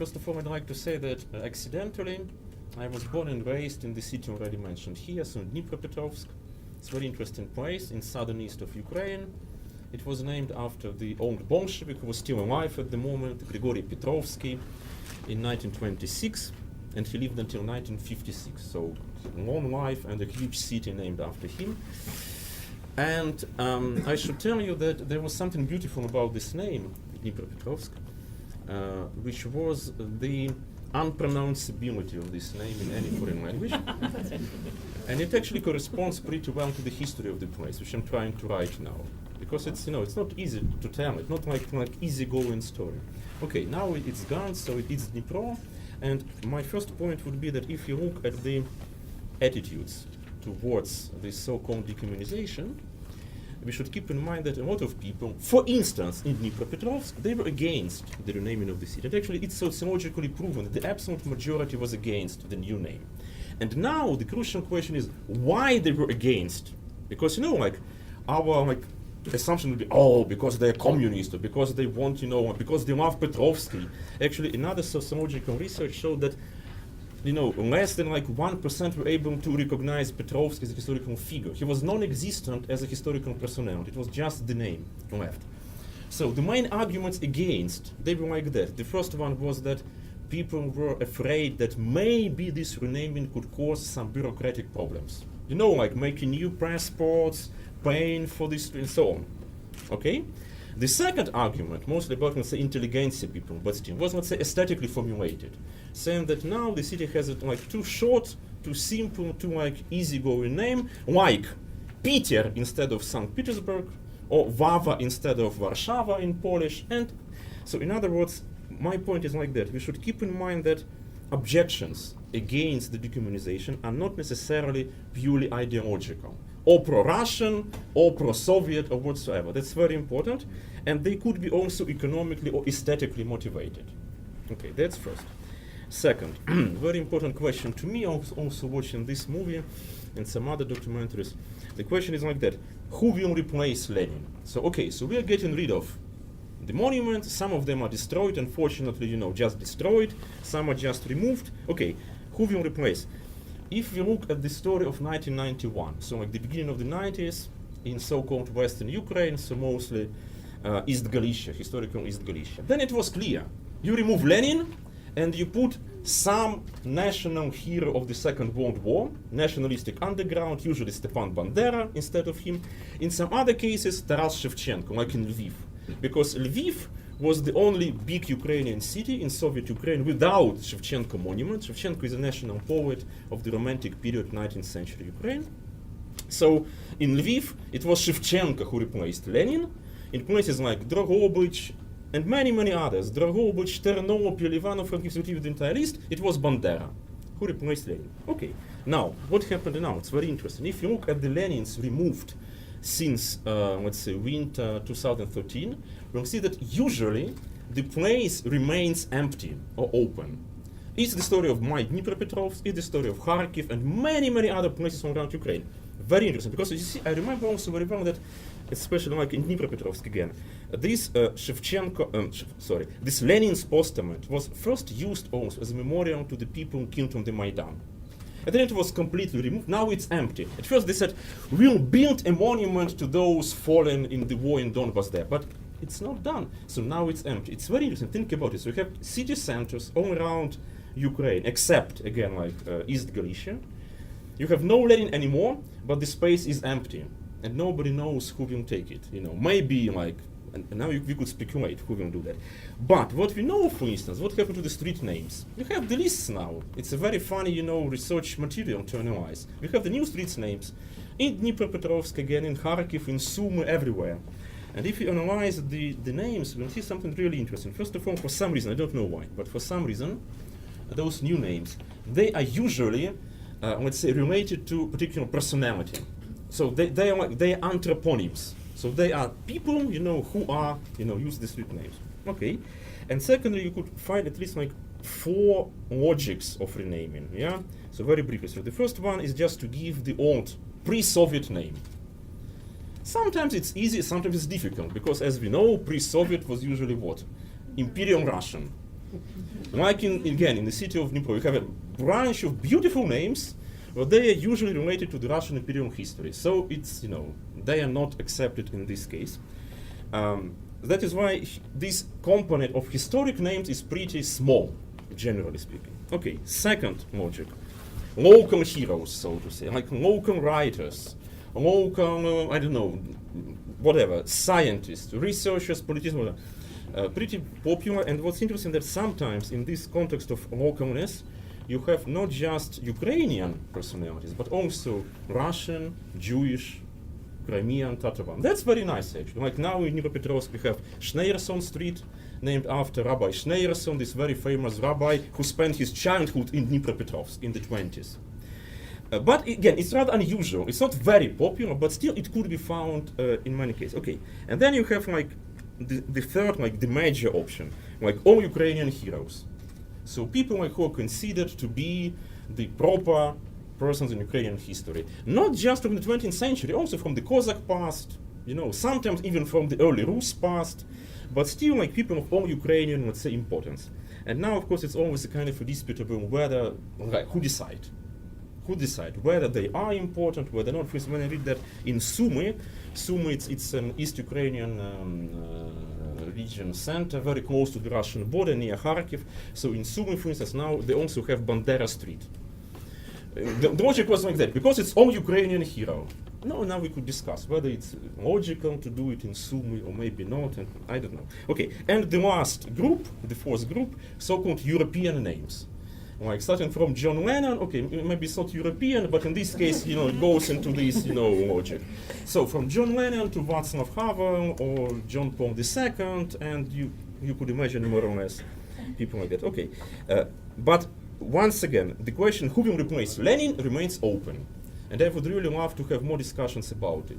First of all, I'd like to say that accidentally, I was born and raised in the city already mentioned here, so in Dnipropetrovsk. It's a very interesting place in southern east of Ukraine. It was named after the old Bolshevik who was still alive at the moment, Grigory Petrovsky, in 1926, and he lived until 1956. So long life and a huge city named after him. And I should tell you that there was something beautiful about this name, Dnipropetrovsk, which was the unpronounceability of this name in any foreign language. And it actually corresponds pretty well to the history of the place, which I'm trying to write now. Because it's, it's not easy to tell. It's not like easy-going story. Okay, now it's gone, so it's Dnipro. And my first point would be that if you look at the attitudes towards this so-called decommunization, we should keep in mind that a lot of people, for instance, in Dnipropetrovsk, they were against the renaming of the city. And actually, it's sociologically proven that the absolute majority was against the new name. And now the crucial question is why they were against. Because, our assumption would be, because they're communist, or because they want, because they love Petrovsky. Actually, another sociological research showed that less than 1% were able to recognize Petrovsky as a historical figure. He was non-existent as a historical personality. It was just the name left. So the main arguments against, they were like that. The first one was that people were afraid that maybe this renaming could cause some bureaucratic problems. Like making new passports, paying for this, and so on. Okay? The second argument, mostly about, let's say, intelligentsia people, but still, was, let's say, aesthetically formulated, saying that now the city has a too short, too simple, too easygoing name, like Peter instead of St. Petersburg, or Wawa instead of Warszawa in Polish. And so, in other words, my point is like that. We should keep in mind that objections against the decommunization are not necessarily purely ideological, or pro-Russian, or pro-Soviet, or whatsoever. That's very important. And they could be also economically or aesthetically motivated. Okay, that's first. Second, very important question to me, also watching this movie and some other documentaries. The question is like that: who will replace Lenin? So, so we are getting rid of the monuments. Some of them are destroyed, unfortunately, just destroyed. Some are just removed. Okay, who will replace? If we look at the story of 1991, so the beginning of the 90s in so-called Western Ukraine, so mostly East Galicia, historical East Galicia, then it was clear. You remove Lenin and you put some national hero of the Second World War, nationalistic underground, usually Stepan Bandera instead of him. In some other cases, Taras Shevchenko, like in Lviv. Because Lviv was the only big Ukrainian city in Soviet Ukraine without Shevchenko monument. Shevchenko is a national poet of the Romantic period, 19th century Ukraine. So in Lviv, it was Shevchenko who replaced Lenin. In places like Drogobych and many, many others, Drogobych, Ternopil, Ivano-Frankivsk, the entire list, it was Bandera who replaced Lenin. Okay, now, what happened now? It's very interesting. If you look at the Lenins removed since, let's say, winter 2013, we'll see that usually the place remains empty or open. It's the story of my Dnipropetrovsk, it's the story of Kharkiv, and many, many other places around Ukraine. Very interesting, because you see, I remember also very well that, especially like in Dnipropetrovsk again, this this Lenin's postament was first used also as a memorial to the people killed on the Maidan. And then it was completely removed. Now it's empty. At first they said, we'll build a monument to those fallen in the war in Donbass there. But it's not done. So now it's empty. It's very interesting. Think about it. So you have city centers all around Ukraine, except, again, like East Galicia. You have no Lenin anymore, but the space is empty. And nobody knows who will take it. Maybe like, and now we could speculate who will do that. But what we know, for instance, what happened to the street names? We have the lists now. It's a very funny, research material to analyze. We have the new street names in Dnipropetrovsk again, in Kharkiv, in Sumy, everywhere. And if you analyze the names, we'll see something really interesting. First of all, for some reason, I don't know why, but for some reason, those new names, they are usually, let's say, related to particular personality. So they are anthroponyms. So they are people, who are, use the street names. Okay. And secondly, you could find at least like 4 logics of renaming. Yeah. So very briefly. So the first one is just to give the old pre-Soviet name. Sometimes it's easy, sometimes it's difficult, because as we know, pre-Soviet was usually what? Imperial Russian. Like again, in the city of Dnipro, you have a branch of beautiful names, but they are usually related to the Russian imperial history. So it's, they are not accepted in this case. That is why this component of historic names is pretty small, generally speaking. Okay, second logic. Local heroes, so to say, like local writers, local, I don't know, whatever, scientists, researchers, politicians, pretty popular. And what's interesting that sometimes in this context of localness, you have not just Ukrainian personalities, but also Russian, Jewish, Crimean, Tatar. That's very nice, actually. Like now in Dnipropetrovsk, we have Schneerson Street, named after Rabbi Schneerson, this very famous rabbi who spent his childhood in Dnipropetrovsk in the 20s. But again, it's rather unusual. It's not very popular, but still it could be found in many cases. Okay, and then you have like the third, like the major option, like all Ukrainian heroes. So people like who are considered to be the proper persons in Ukrainian history, not just from the 20th century, also from the Cossack past, sometimes even from the early Rus past, but still like people of all Ukrainian, let's say, importance. And now, of course, it's always a kind of a disputable whether, like, who decide whether they are important, whether not. For instance, when I read that in Sumy, it's an East Ukrainian region center, very close to the Russian border, near Kharkiv. So in Sumy, for instance, now they also have Bandera Street. The logic was like that, because it's all Ukrainian hero. No, now we could discuss whether it's logical to do it in Sumy or maybe not, and I don't know. Okay, and the last group, the fourth group, so-called European names. Like starting from John Lennon, okay, maybe it's not European, but in this case, it goes into this, logic. So from John Lennon to Václav Havel or John Paul II, and you could imagine more or less people like that. Okay, but once again, the question who will replace Lenin remains open. And I would really love to have more discussions about it.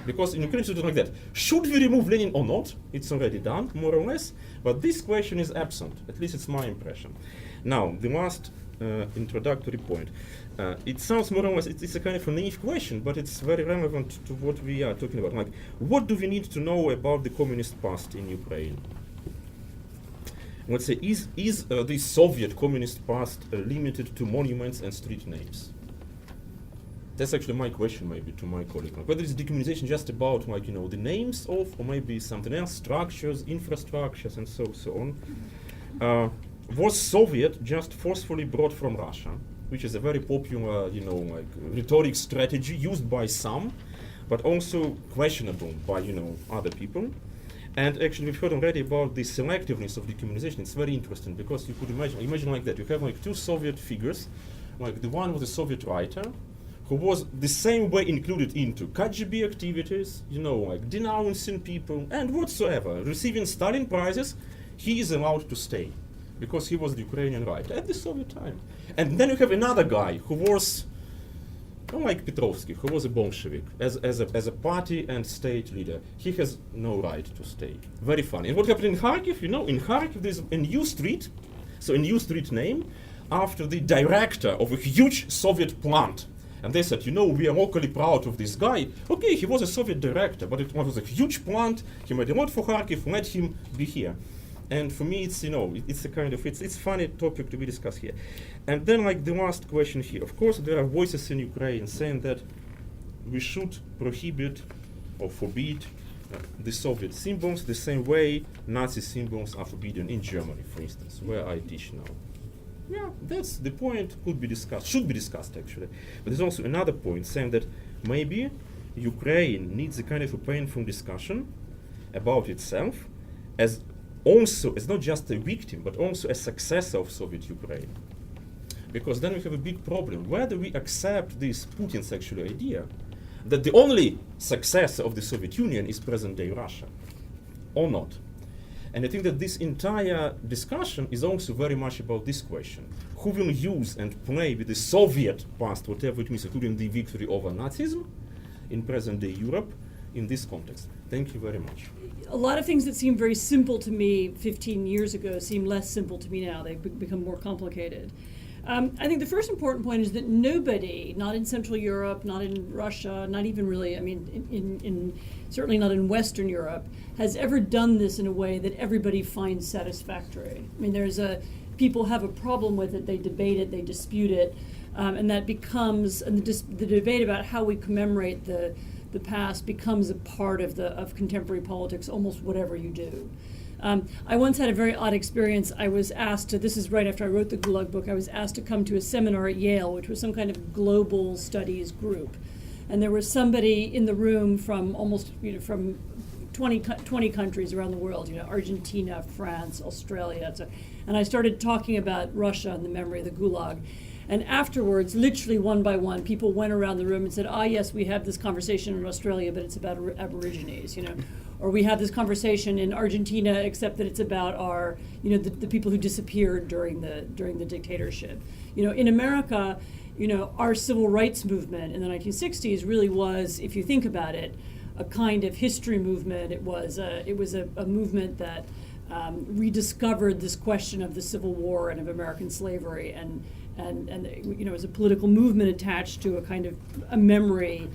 Because in Ukraine it's like that. Should we remove Lenin or not? It's already done, more or less. But this question is absent. At least it's my impression. Now, the last introductory point. It sounds more or less, it's a kind of a naive question, but it's very relevant to what we are talking about. Like, what do we need to know about the communist past in Ukraine? Let's say, is the Soviet communist past limited to monuments and street names? That's actually my question, maybe, to my colleague. Like, whether is decommunization just about, like, the names of, or maybe something else, structures, infrastructures, and so on. Was Soviet just forcefully brought from Russia, which is a very popular, like rhetoric strategy used by some, but also questionable by, other people. And actually, we've heard already about the selectiveness of decommunization. It's very interesting because you could imagine like that. You have like two Soviet figures, like the one was a Soviet writer, who was the same way included into KGB activities, like denouncing people and whatsoever, receiving Stalin prizes. He is allowed to stay because he was the Ukrainian writer at the Soviet time. And then you have another guy who was, like Petrovsky, who was a Bolshevik, as a party and state leader. He has no right to stay. Very funny. And what happened in Kharkiv? In Kharkiv there's a new street, so a new street name, after the director of a huge Soviet plant. And they said, we are locally proud of this guy. Okay, he was a Soviet director, but it was a huge plant. He made a lot for Kharkiv. Let him be here. And for me, it's it's a kind of it's funny topic to be discussed here. And then like the last question here. Of course, there are voices in Ukraine saying that we should prohibit or forbid the Soviet symbols the same way Nazi symbols are forbidden in Germany, for instance, where I teach now. Yeah, that's the point. Could be discussed, should be discussed actually. But there's also another point saying that maybe Ukraine needs a kind of a painful discussion about itself as not just a victim, but also a successor of Soviet Ukraine. Because then we have a big problem. Whether we accept this Putin's actual idea that the only successor of the Soviet Union is present-day Russia, or not. And I think that this entire discussion is also very much about this question. Who will use and play with the Soviet past, whatever it means, including the victory over Nazism in present-day Europe, in this context. Thank you very much. A lot of things that seemed very simple to me 15 years ago seem less simple to me now. They've become more complicated. I think the first important point is that nobody, not in Central Europe, not in Russia, not even really, I mean, in certainly not in Western Europe, has ever done this in a way that everybody finds satisfactory. I mean, people have a problem with it, they debate it, they dispute it, and that becomes, and the debate about how we commemorate the past becomes a part of contemporary politics, almost whatever you do. I once had a very odd experience. I was asked to, this is right after I wrote the Gulag book, I was asked to come to a seminar at Yale, which was some kind of global studies group. And there was somebody in the room from almost, from 20 countries around the world, Argentina, France, Australia. And I started talking about Russia and the memory of the Gulag. And afterwards, literally one by one, people went around the room and said, yes, we have this conversation in Australia, but it's about Aborigines, Or we have this conversation in Argentina, except that it's about our, the people who disappeared during the dictatorship. In America, our civil rights movement in the 1960s really was, if you think about it, a kind of history movement. It was a movement that rediscovered this question of the Civil War and of American slavery, and it was a political movement attached to a kind of a memory.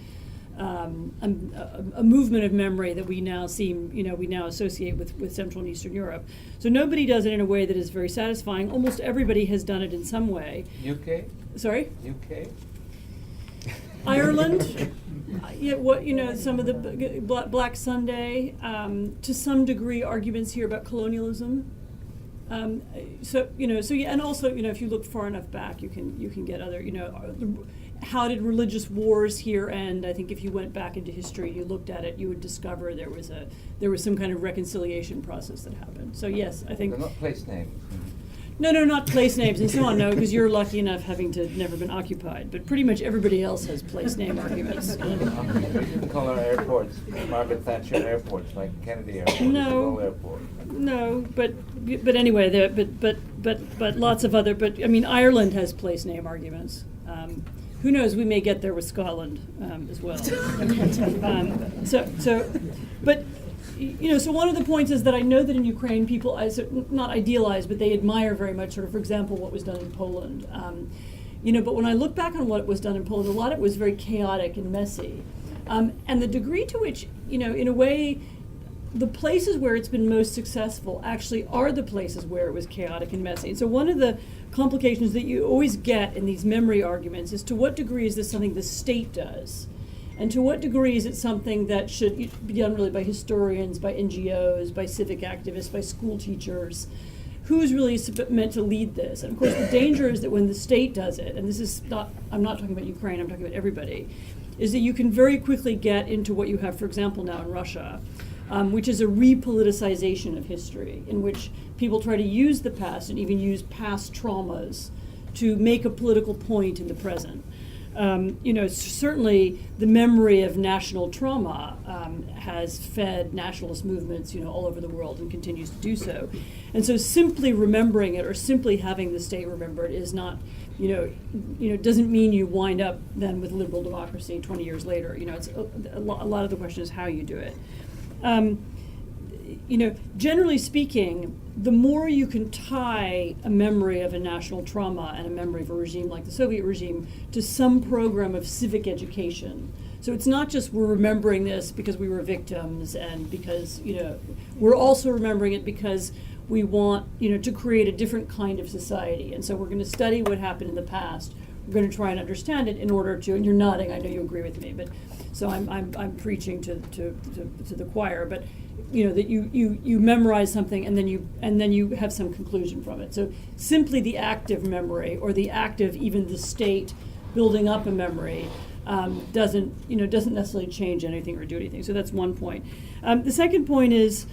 A movement of memory that we now associate with Central and Eastern Europe. So nobody does it in a way that is very satisfying. Almost everybody has done it in some way. UK? Sorry? UK? Ireland? Some of the Black Sunday, to some degree arguments here about colonialism. And also, if you look far enough back, you can get other, how did religious wars here end? I think if you went back into history, you looked at it, you would discover there was some kind of reconciliation process that happened. So yes, I think. They're not place names. No, not place names and so on. No, because you're lucky enough having to never been occupied. But pretty much everybody else has place name arguments. We didn't call our airports Margaret Thatcher airports, like Kennedy Airport. No. Airport. No, but anyway, but lots of other. But I mean, Ireland has place name arguments. Who knows? We may get there with Scotland as well. So one of the points is that I know that in Ukraine people, not idealize, but they admire very much, sort of, for example, what was done in Poland. But when I look back on what was done in Poland, a lot of it was very chaotic and messy. And the degree to which, in a way, the places where it's been most successful actually are the places where it was chaotic and messy. And so one of the complications that you always get in these memory arguments is to what degree is this something the state does? And to what degree is it something that should be done really by historians, by NGOs, by civic activists, by school teachers? Who's really meant to lead this? And of course the danger is that when the state does it, and this is not, I'm not talking about Ukraine, I'm talking about everybody, is that you can very quickly get into what you have, for example, now in Russia, which is a repoliticization of history, in which people try to use the past and even use past traumas to make a political point in the present. Certainly the memory of national trauma has fed nationalist movements, all over the world and continues to do so. And so simply remembering it or simply having the state remember it is not, doesn't mean you wind up then with liberal democracy 20 years later. It's a lot of the question is how you do it. Generally speaking, the more you can tie a memory of a national trauma and a memory of a regime like the Soviet regime to some program of civic education. So it's not just we're remembering this because we were victims and because, we're also remembering it because we want, to create a different kind of society. And so we're going to study what happened in the past. We're going to try and understand it in order to, and you're nodding, I know you agree with me, but so I'm preaching to the choir, but that you memorize something and then you have some conclusion from it. So simply the act of memory or the act of even the state building up a memory doesn't necessarily change anything or do anything. So that's one point. The second point is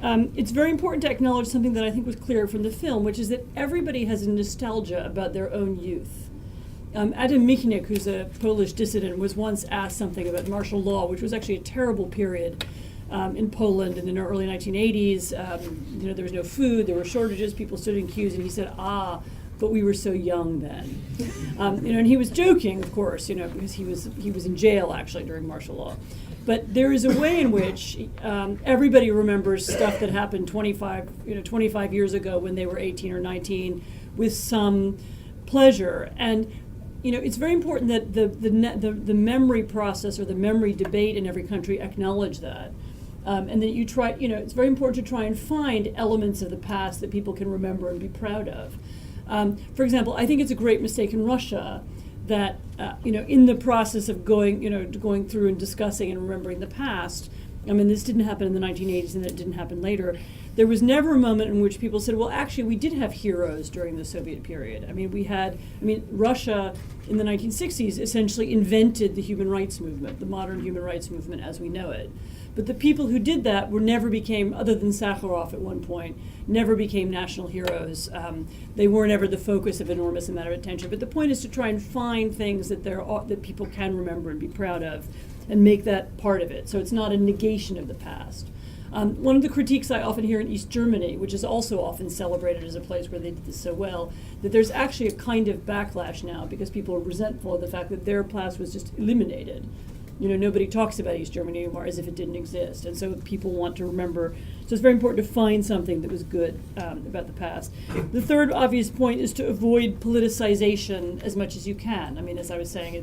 it's very important to acknowledge something that I think was clear from the film, which is that everybody has a nostalgia about their own youth. Adam Michnik, who's a Polish dissident, was once asked something about martial law, which was actually a terrible period in Poland in the early 1980s. There was no food, there were shortages, people stood in queues, and he said, but we were so young then. And he was joking, of course, because he was in jail actually during martial law. But there is a way in which everybody remembers stuff that happened 25 years ago when they were 18 or 19 with some pleasure. And it's very important that the memory process or the memory debate in every country acknowledge that. And that you try, it's very important to try and find elements of the past that people can remember and be proud of. For example, I think it's a great mistake in Russia that, in the process of going through and discussing and remembering the past, this didn't happen in the 1980s and it didn't happen later. There was never a moment in which people said, well, actually, we did have heroes during the Soviet period. Russia in the 1960s essentially invented the human rights movement, the modern human rights movement as we know it. But the people who did that never became, other than Sakharov at one point, never became national heroes. They weren't ever the focus of enormous amount of attention. But the point is to try and find things that people can remember and be proud of and make that part of it. So it's not a negation of the past. One of the critiques I often hear in East Germany, which is also often celebrated as a place where they did this so well, that there's actually a kind of backlash now because people are resentful of the fact that their past was just eliminated. Nobody talks about East Germany anymore as if it didn't exist. And so people want to remember. So it's very important to find something that was good about the past. The third obvious point is to avoid politicization as much as you can. As I was saying,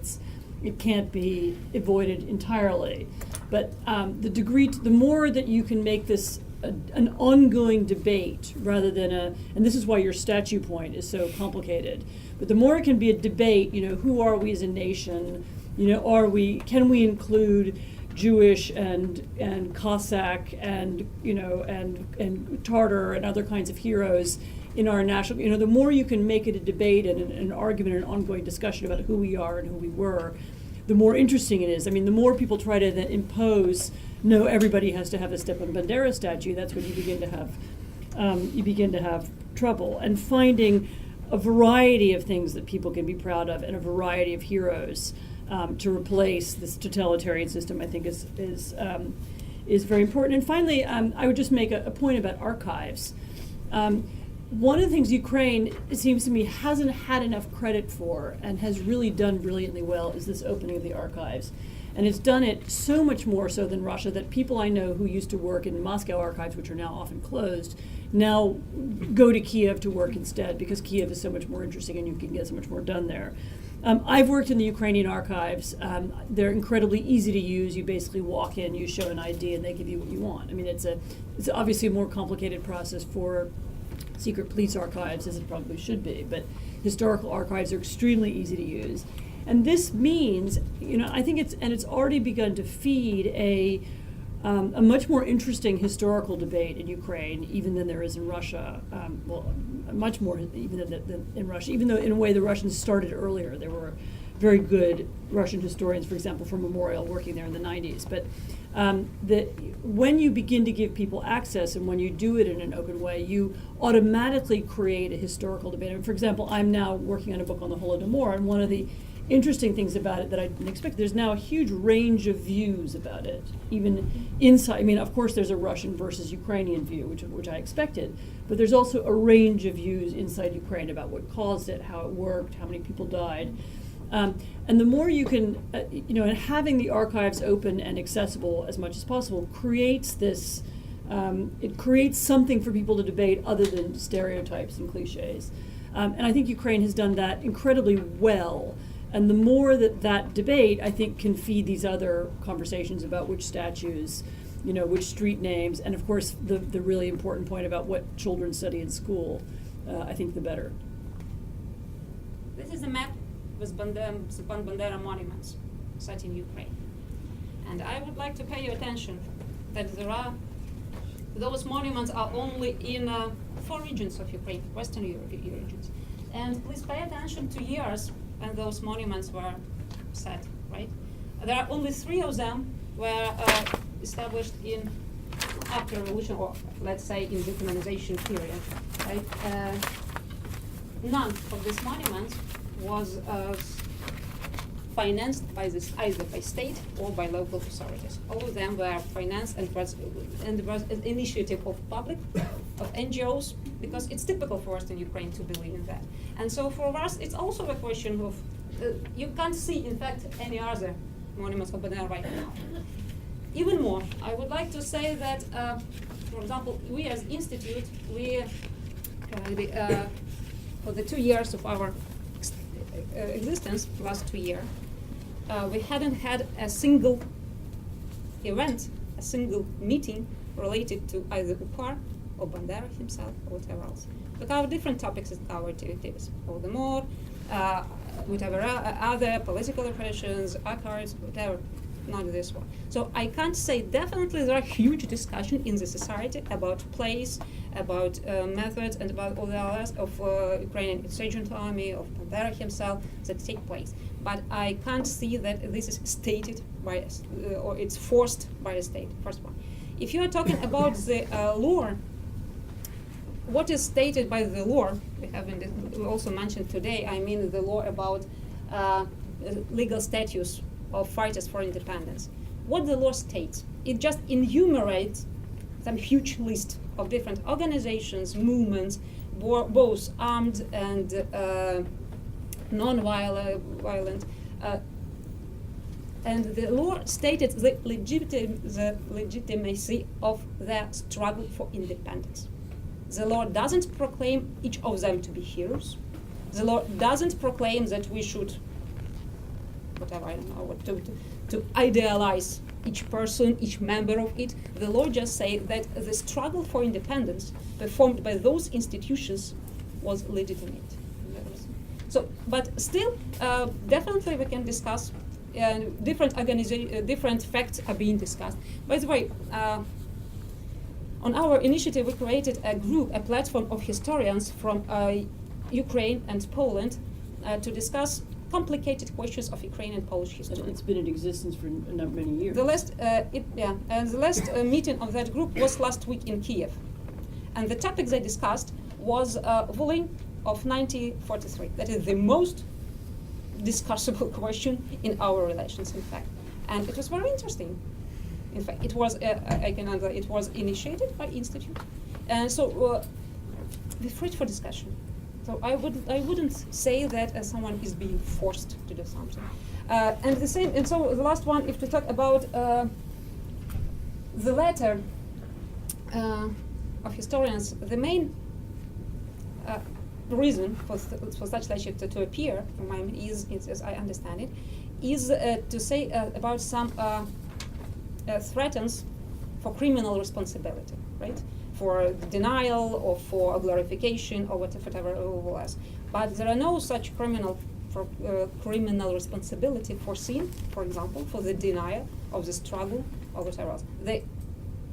it can't be avoided entirely. But the more that you can make this an ongoing debate rather than and this is why your statue point is so complicated, but the more it can be a debate, who are we as a nation? Can we include Jewish and Cossack and Tartar and other kinds of heroes in our national, the more you can make it a debate and an argument and an ongoing discussion about who we are and who we were, the more interesting it is. The more people try to then impose, no, everybody has to have a Stepan Bandera statue, that's when you begin to have trouble. And finding a variety of things that people can be proud of and a variety of heroes to replace this totalitarian system, I think is very important. And finally, I would just make a point about archives. One of the things Ukraine, it seems to me, hasn't had enough credit for and has really done brilliantly well is this opening of the archives. And it's done it so much more so than Russia that people I know who used to work in Moscow archives, which are now often closed, now go to Kiev to work instead because Kiev is so much more interesting and you can get so much more done there. I've worked in the Ukrainian archives. They're incredibly easy to use. You basically walk in, you show an ID, and they give you what you want. It's obviously a more complicated process for secret police archives, as it probably should be, but historical archives are extremely easy to use. And this means, I think it's already begun to feed a much more interesting historical debate in Ukraine, even than there is in Russia. Much more even than in Russia, even though in a way the Russians started earlier. There were very good Russian historians, for example, from Memorial working there in the 90s. But when you begin to give people access and when you do it in an open way, you automatically create a historical debate. For example, I'm now working on a book on the Holodomor, and one of the interesting things about it that I didn't expect, there's now a huge range of views about it, even inside. Of course there's a Russian versus Ukrainian view, which I expected, but there's also a range of views inside Ukraine about what caused it, how it worked, how many people died. And the more you can, and having the archives open and accessible as much as possible creates this, it creates something for people to debate other than stereotypes and cliches. And I think Ukraine has done that incredibly well. And the more that debate, I think, can feed these other conversations about which statues, which street names, and of course the really important point about what children study in school, I think the better. This is a map with Stepan Bandera monuments set in Ukraine. And I would like to pay your attention that those monuments are only in 4 regions of Ukraine, Western European regions. And please pay attention to years when those monuments were set, right? There are only 3 of them were established after revolution, or let's say in the De-communisation period, right? None of these monuments was financed either by state or by local authorities. All of them were financed and was an initiative of public of NGOs, because it's typical for Western Ukraine to believe in that. And so for us, it's also a question of, you can't see, in fact, any other monuments of Bandera right now. Even more, I would like to say that, for example, we as Institute, we, for the 2 years of our existence, last 2 years, we hadn't had a single event, a single meeting related to either Upar or Bandera himself or whatever else. We cover different topics in our activities. Holodomor, whatever other political repressions, archives, whatever. Not this one. So I can't say definitely there are huge discussion in the society about place, about methods, and about all the others of Ukrainian insurgent army, of Bandera himself that take place. But I can't see that this is stated by or it's forced by a state. First one. If you are talking about the law, what is stated by the law, we also mentioned today, I mean the law about legal status of fighters for independence. What the law states, it just enumerates some huge list of different organizations, movements, both armed and non-violent, and the law stated the legitimacy of their struggle for independence. The law doesn't proclaim each of them to be heroes. The law doesn't proclaim that we should, whatever, I don't know, what to idealize each person, each member of it. The law just says that the struggle for independence performed by those institutions was legitimate. So, but still, definitely we can discuss different facts are being discussed. By the way, on our initiative, we created a group, a platform of historians from Ukraine and Poland to discuss complicated questions of Ukrainian and Polish history. It's been in existence for many years. The last, the last meeting of that group was last week in Kiev, and the topic they discussed was Uilleam of 1943. That is the most discussable question in our relations, in fact, and it was very interesting. In fact, it was it was initiated by Institute, and so we're free for discussion. So I wouldn't say that someone is being forced to do something. And the same. And so the last one, if to talk about the letter of historians, the main reason for such letter to appear, from my is as I understand it, is to say about some threats for criminal responsibility, right? For denial or for glorification or whatever else. But there are no such criminal responsibility foreseen, for example, for the denial of the struggle or whatever else.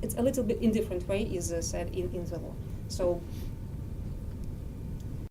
It's a little bit in different way is said in the law. So